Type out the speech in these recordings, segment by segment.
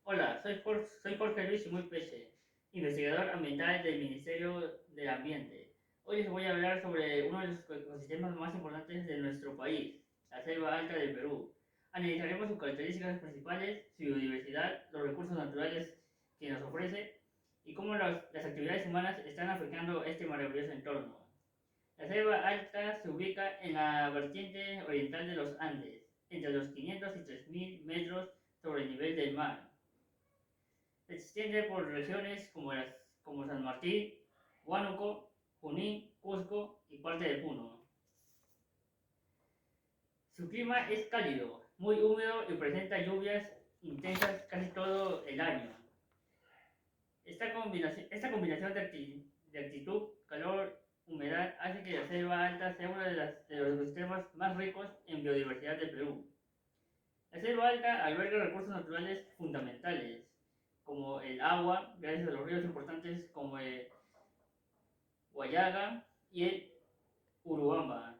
Hola, soy Jorge Luis Simuy Peche, investigador ambiental del Ministerio del Ambiente. Hoy les voy a hablar sobre uno de los ecosistemas más importantes de nuestro país, la selva alta del Perú. Analizaremos sus características principales, su biodiversidad, los recursos naturales que nos ofrece y cómo las actividades humanas están afectando este maravilloso entorno. La selva alta se ubica en la vertiente oriental de los Andes, entre los 500 y 3000 metros sobre el nivel del mar. Se extiende por regiones como San Martín, Huánuco, Junín, Cusco y parte de Puno. Su clima es cálido, muy húmedo y presenta lluvias intensas casi todo el año. Esta combinación de actitud, calor, humedad hace que la selva alta sea uno de los ecosistemas más ricos en biodiversidad del Perú. La selva alta alberga recursos naturales fundamentales, como el agua, gracias a los ríos importantes como el Guayaga y el Urubamba.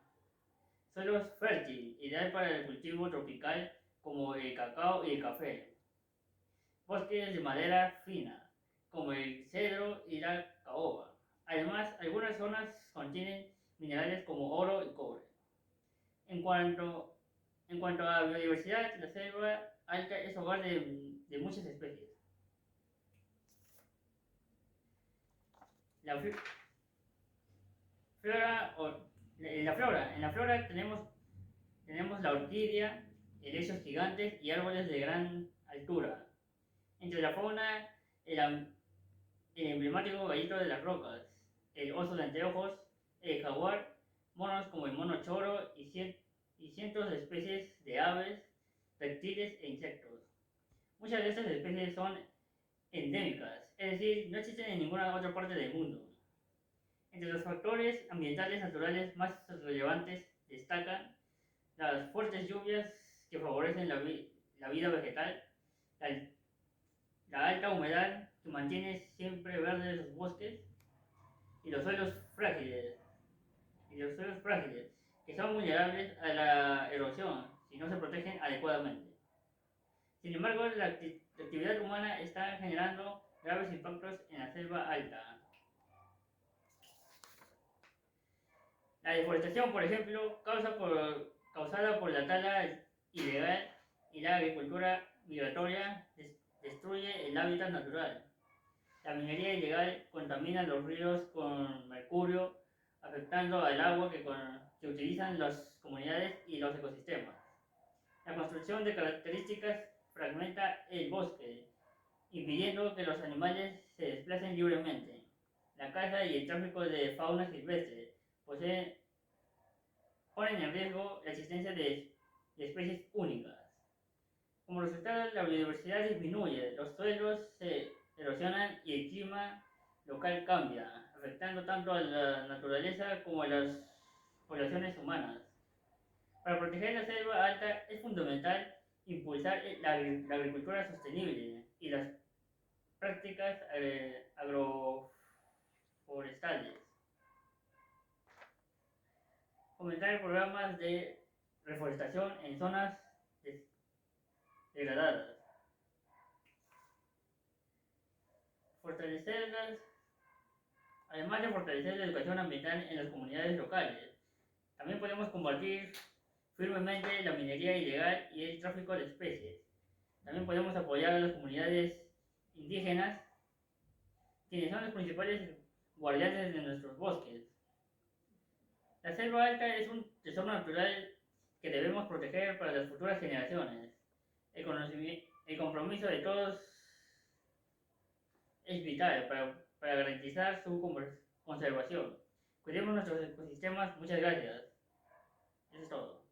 Suelos fértil, ideal para el cultivo tropical como el cacao y el café. Bosques de madera fina, como el cedro y la caoba. Además, algunas zonas contienen minerales como oro y cobre. En cuanto, en cuanto a biodiversidad, la selva alta es hogar de muchas especies. La flora, en la flora tenemos la orquídea, helechos gigantes y árboles de gran altura. Entre la fauna, el emblemático gallito de las rocas, el oso de anteojos, el jaguar, monos como el mono choro y cientos de especies de aves, reptiles e insectos. Muchas de estas especies son endémicas, es decir, no existen en ninguna otra parte del mundo. Entre los factores ambientales naturales más relevantes destacan las fuertes lluvias que favorecen la vida vegetal, la, la alta humedad que mantiene siempre verdes los bosques y los suelos frágiles, que son vulnerables a la erosión si no se protegen adecuadamente. Sin embargo, la actividad humana está generando graves impactos en la selva alta. La deforestación, por ejemplo, causada por la tala ilegal y la agricultura migratoria, destruye el hábitat natural. La minería ilegal contamina los ríos con mercurio, afectando al agua que utilizan las comunidades y los ecosistemas. La construcción de características fragmenta el bosque, impidiendo que los animales se desplacen libremente. La caza y el tráfico de fauna silvestre poseen ponen en riesgo la existencia de especies únicas. Como resultado, la biodiversidad disminuye, los suelos se erosionan y el clima local cambia, afectando tanto a la naturaleza como a las poblaciones humanas. Para proteger la selva alta es fundamental impulsar la agricultura sostenible y las prácticas agroforestales. Fomentar programas de reforestación en zonas degradadas. Fortalecerlas, además de fortalecer la educación ambiental en las comunidades locales. También podemos combatir firmemente la minería ilegal y el tráfico de especies. También podemos apoyar a las comunidades indígenas, quienes son los principales guardianes de nuestros bosques. La selva alta es un tesoro natural que debemos proteger para las futuras generaciones. El compromiso de todos es vital para garantizar su conservación. Cuidemos nuestros ecosistemas. Muchas gracias. Eso es todo.